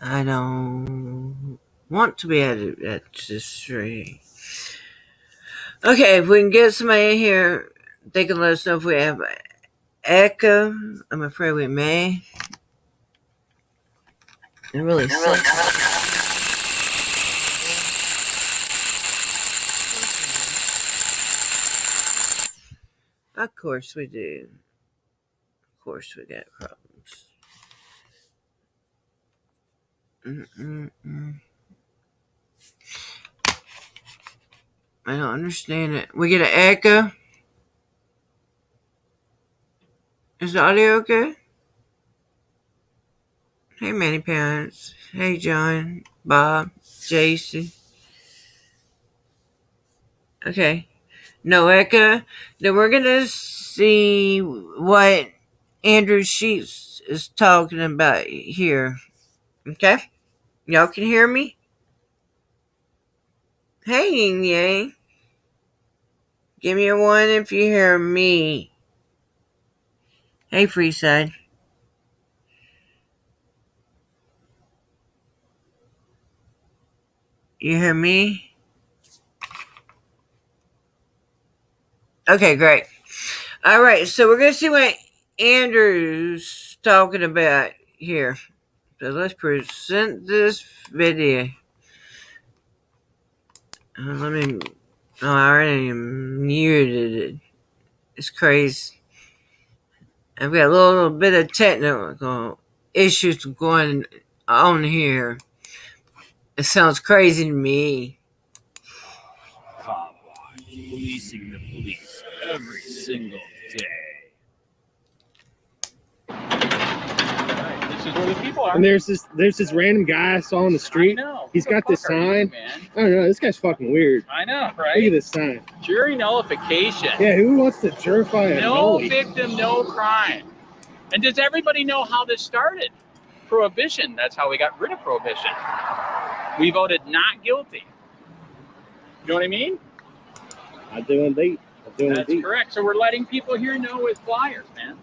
I don't want to be at this rate. Okay, if we can get somebody here, they can let us know if we have echo. I'm afraid we may. It really sucks. Of course we do. Of course we got problems. I don't understand it. We get an echo. Is the audio okay? Hey, Manny Parents. Hey, John, Bob, JC. Okay. No echo. Then we're going to see what Andrew Sheets is talking about here. Okay? Y'all can hear me? Hey, Yin Yang. Give me a 1 if you hear me. Hey, Freeside. You hear me? Okay, great. All right, so we're going to see what Andrew's talking about here. So let's present this video. Let me. Oh, I already muted it. It's crazy. I've got a little bit of technical issues going on here. It sounds crazy to me. Copwatch, policing the police every single day. This is where the people are. And there's this random guy I saw on the street. I know. He's got this sign. I don't know. This guy's fucking weird. I know, right? Look at this sign. Jury nullification. Yeah, who wants to jurify a No nully? victim, no crime. And does everybody know how this started? Prohibition. That's how we got rid of prohibition. We voted not guilty. You know what I mean? I do indeed. That's correct. So we're letting people here know with flyers, man.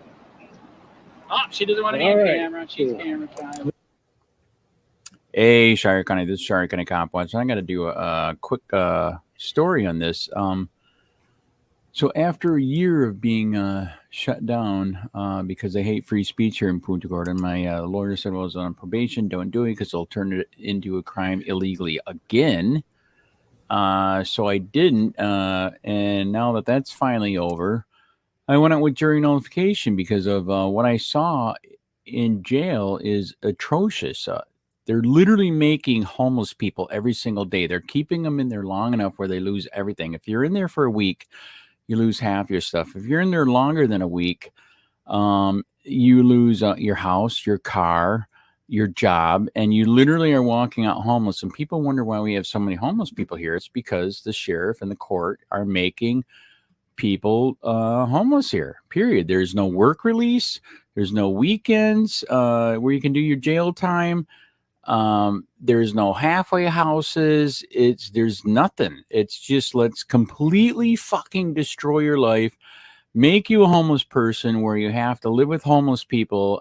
Oh, she doesn't want to be on camera. She's camera shy. Hey, Shire County, this is Shire County Copwatch. I'm going to do a quick story on this. So after a year of being shut down because they hate free speech here in Punta Gorda, my lawyer said, well, I was on probation, don't do it because they'll turn it into a crime illegally again. So I didn't. And now that that's finally over, I went out with jury nullification because of what I saw in jail is atrocious. They're literally making homeless people every single day. They're keeping them in there long enough where they lose everything. If you're in there for a week, you lose half your stuff. If you're in there longer than a week, you lose your house, your car, your job, and you literally are walking out homeless. And people wonder why we have so many homeless people here. It's because the sheriff and the court are making people homeless here, period. There's no work release. There's no weekends where you can do your jail time. There's no halfway houses. There's nothing. It's just, let's completely fucking destroy your life, make you a homeless person where you have to live with homeless people,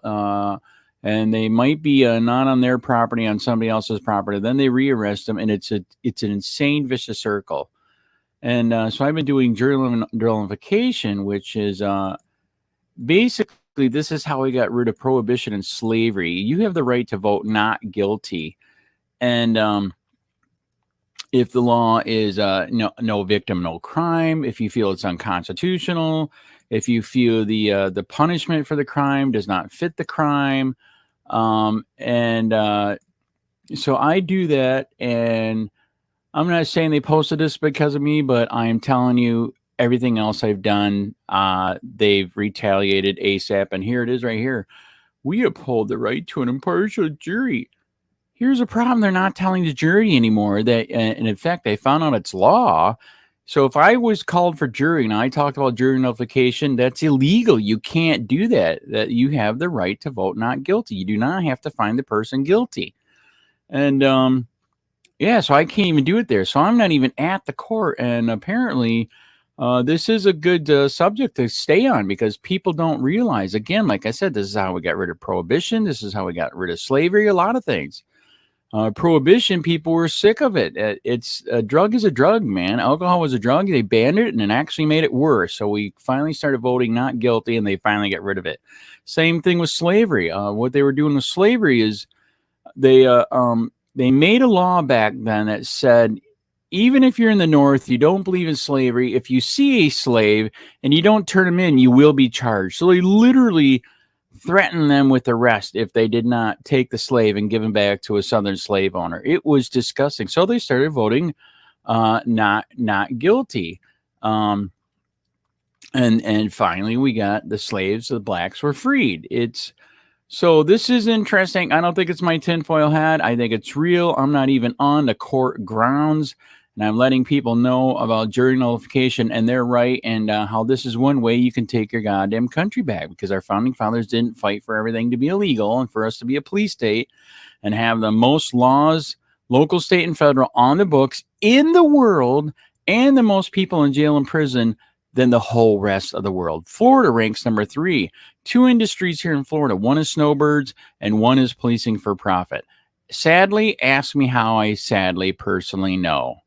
and they might be not on their property, on somebody else's property. Then they rearrest them, and it's an insane vicious circle. And so I've been doing jury nullification, which is basically, this is how we got rid of prohibition and slavery. You have the right to vote not guilty. And if the law is no victim, no crime, if you feel it's unconstitutional, if you feel the punishment for the crime does not fit the crime. So I do that, and I'm not saying they posted this because of me, but I am telling you, everything else I've done, they've retaliated ASAP. And here it is right here. We uphold the right to an impartial jury. Here's a problem. They're not telling the jury anymore that, and in fact, they found out it's law. So if I was called for jury and I talked about jury nullification, that's illegal. You can't do that. That you have the right to vote not guilty. You do not have to find the person guilty. And yeah, so I can't even do it there. So I'm not even at the court. And apparently, this is a good subject to stay on because people don't realize, again, like I said, this is how we got rid of prohibition. This is how we got rid of slavery, a lot of things. Prohibition, people were sick of it. It's a drug is a drug, man. Alcohol was a drug. They banned it, and it actually made it worse. So we finally started voting not guilty, and they finally got rid of it. Same thing with slavery. What they were doing with slavery is they made a law back then that said, even if you're in the North, you don't believe in slavery, if you see a slave and you don't turn him in, you will be charged. So they literally threatened them with arrest if they did not take the slave and give him back to a Southern slave owner. It was disgusting. So they started voting not guilty. And finally we got the slaves, the blacks were freed. So this is interesting. I don't think it's my tinfoil hat. I think it's real. I'm not even on the court grounds, and I'm letting people know about jury nullification and their right, and how this is one way you can take your goddamn country back, because our founding fathers didn't fight for everything to be illegal and for us to be a police state and have the most laws, local, state, and federal, on the books in the world, and the most people in jail and prison than the whole rest of the world. Florida ranks number 3. 2 industries here in Florida. One is snowbirds and one is policing for profit. Sadly, ask me how I sadly personally know.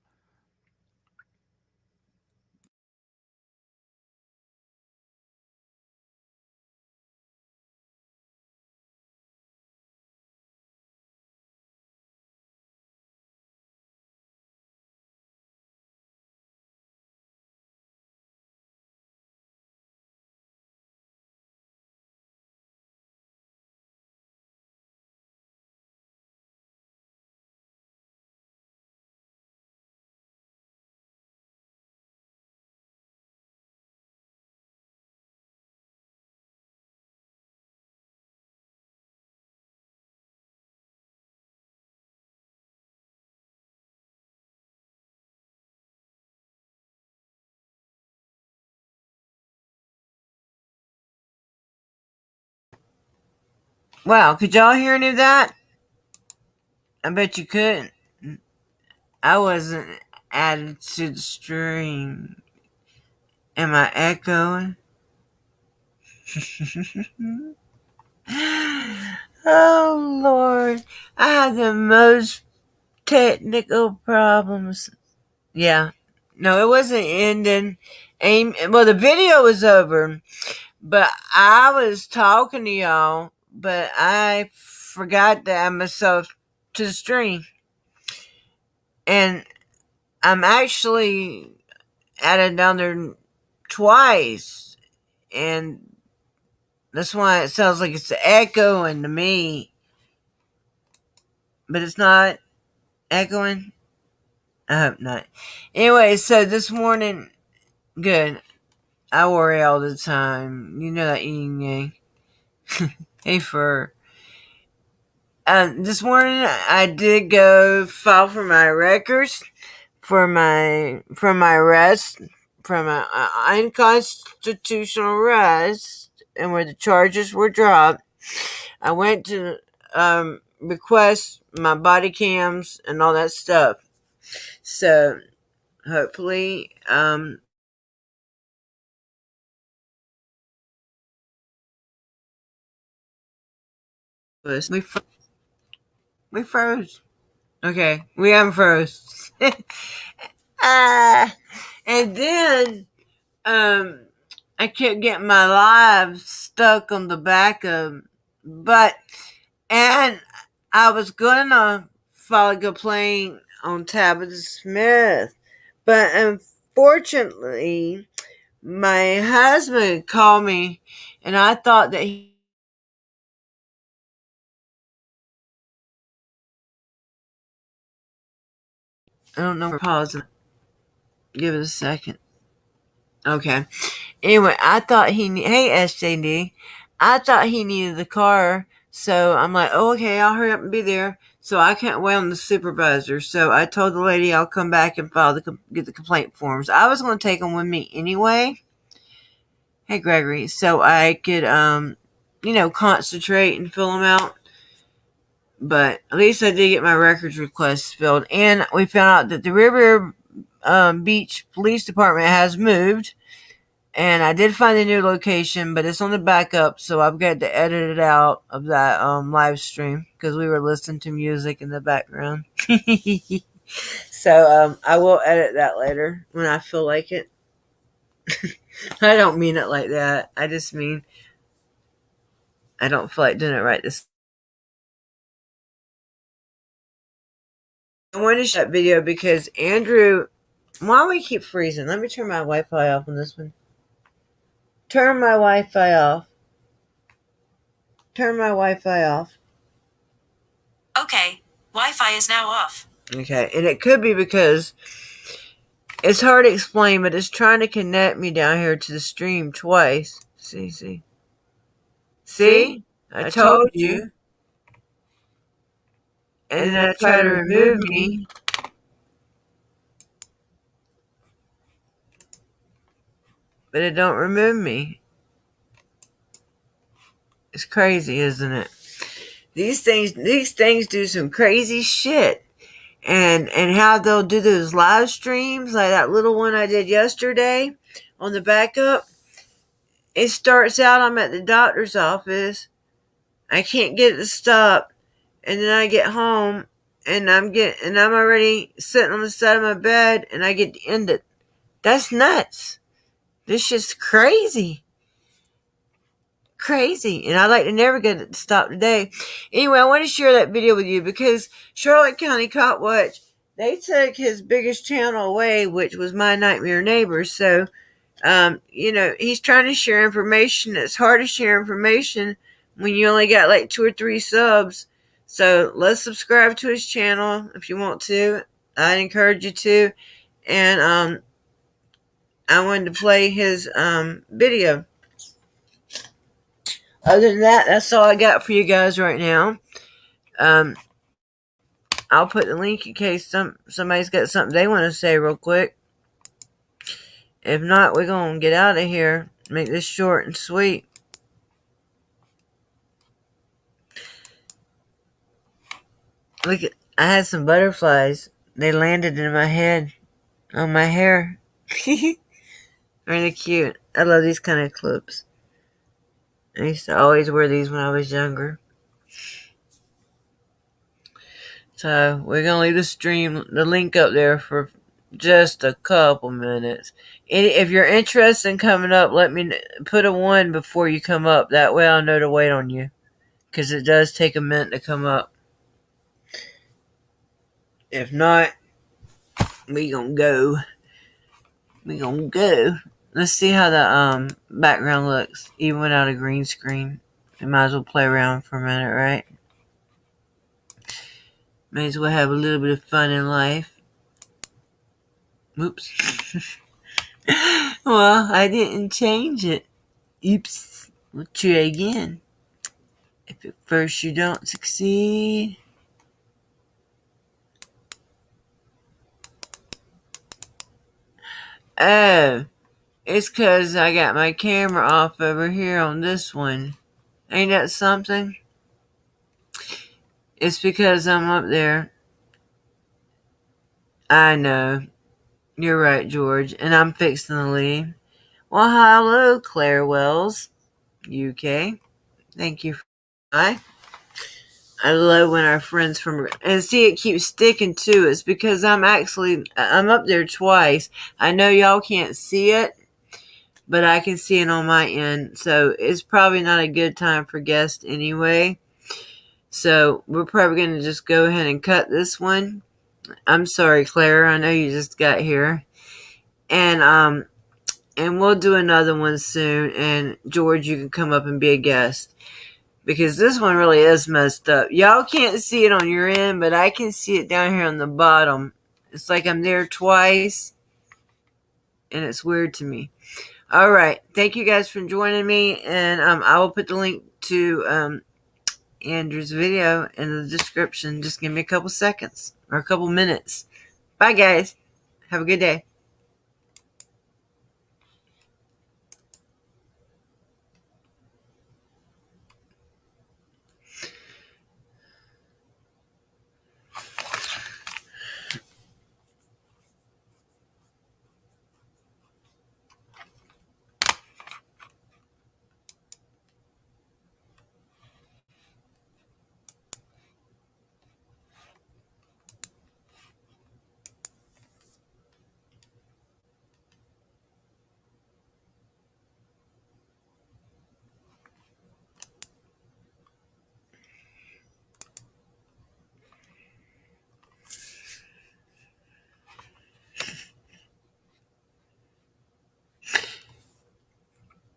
Wow, could y'all hear any of that? I bet you couldn't. I wasn't added to the stream. Am I echoing? Oh, Lord. I had the most technical problems. Yeah. No, it wasn't ending. Well, the video was over, but I was talking to y'all, but I forgot to add myself to the stream. And I'm actually added down there twice, and that's why it sounds like it's echoing to me. But it's not echoing. I hope not. Anyway, so this morning, good. I worry all the time. You know that yin yang. Hey, fur. This morning I did go file for my records for my arrest, from an unconstitutional arrest, and where the charges were dropped. I went to request my body cams and all that stuff. So hopefully we froze. Okay, we unfroze. And then I kept getting my live stuck on the back of, and I was gonna file a complaint on Tabitha Smith, but unfortunately, my husband called me, and I thought that I don't know. Pause it. Give it a second. Okay. Anyway, I thought hey, SJD. I thought he needed the car. So I'm like, oh, okay, I'll hurry up and be there. So I can't wait on the supervisor. So I told the lady I'll come back and get the complaint forms. I was going to take them with me anyway. Hey, Gregory. So I could, concentrate and fill them out. But at least I did get my records requests filled. And we found out that the River Beach Police Department has moved. And I did find a new location, but it's on the backup, so I've got to edit it out of that live stream because we were listening to music in the background. So I will edit that later when I feel like it. I don't mean it like that. I just mean I don't feel like doing it right this. I wanted to show that video because Andrew, why do we keep freezing? Let me turn my Wi-Fi off on this one. Turn my Wi-Fi off. Turn my Wi-Fi off. Okay, Wi-Fi is now off. Okay, and it could be because it's hard to explain, but it's trying to connect me down here to the stream twice. See? I told you. And then I try to remove me. But it don't remove me. It's crazy, isn't it? These things do some crazy shit. And how they'll do those live streams, like that little one I did yesterday on the backup. It starts out, I'm at the doctor's office. I can't get it to stop. And then I get home and I'm already sitting on the side of my bed and I get to end it. That's nuts. This shit's crazy. Crazy. And I'd like to never get it to stop today. Anyway, I want to share that video with you because Charlotte County Copwatch, they took his biggest channel away, which was My Nightmare Neighbors. So, he's trying to share information. It's hard to share information when you only got like 2 or 3 subs. So let's subscribe to his channel if you want to. I'd encourage you to. And I wanted to play his video. Other than that, that's all I got for you guys right now. I'll put the link in case somebody's got something they want to say real quick. If not, we're going to get out of here. Make this short and sweet. Look, I had some butterflies. They landed in my head, on my hair. Really cute. I love these kind of clips. I used to always wear these when I was younger. So we're going to leave the link up there for just a couple minutes. If you're interested in coming up, let me put a 1 before you come up. That way I'll know to wait on you. Because it does take a minute to come up. If not, we gonna go. Let's see how the background looks, even without a green screen. We might as well play around for a minute, right? May as well have a little bit of fun in life. Oops. Well, I didn't change it. Oops. We'll try again. If at first you don't succeed. Oh. It's because I got my camera off over here on this one. Ain't that something? It's because I'm up there. I know. You're right, George. And I'm fixing to leave. Well, hello, Claire Wells, UK. Thank you. Bye. I love when our friends from... And see, it keeps sticking to us because I'm up there twice. I know y'all can't see it. But I can see it on my end. So it's probably not a good time for guests anyway. So we're probably going to just go ahead and cut this one. I'm sorry, Claire. I know you just got here. And we'll do another one soon. And George, you can come up and be a guest. Because this one really is messed up. Y'all can't see it on your end, but I can see it down here on the bottom. It's like I'm there twice. And it's weird to me. All right. Thank you guys for joining me. And I will put the link to Andrew's video in the description. Just give me a couple seconds or a couple minutes. Bye, guys. Have a good day.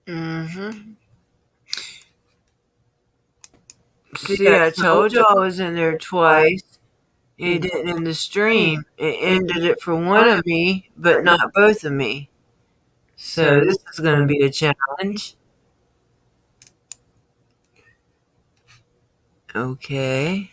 Mm-hmm. See, I told you I was in there twice. It didn't end the stream. It ended it for one of me, but not both of me. So this is going to be a challenge. Okay.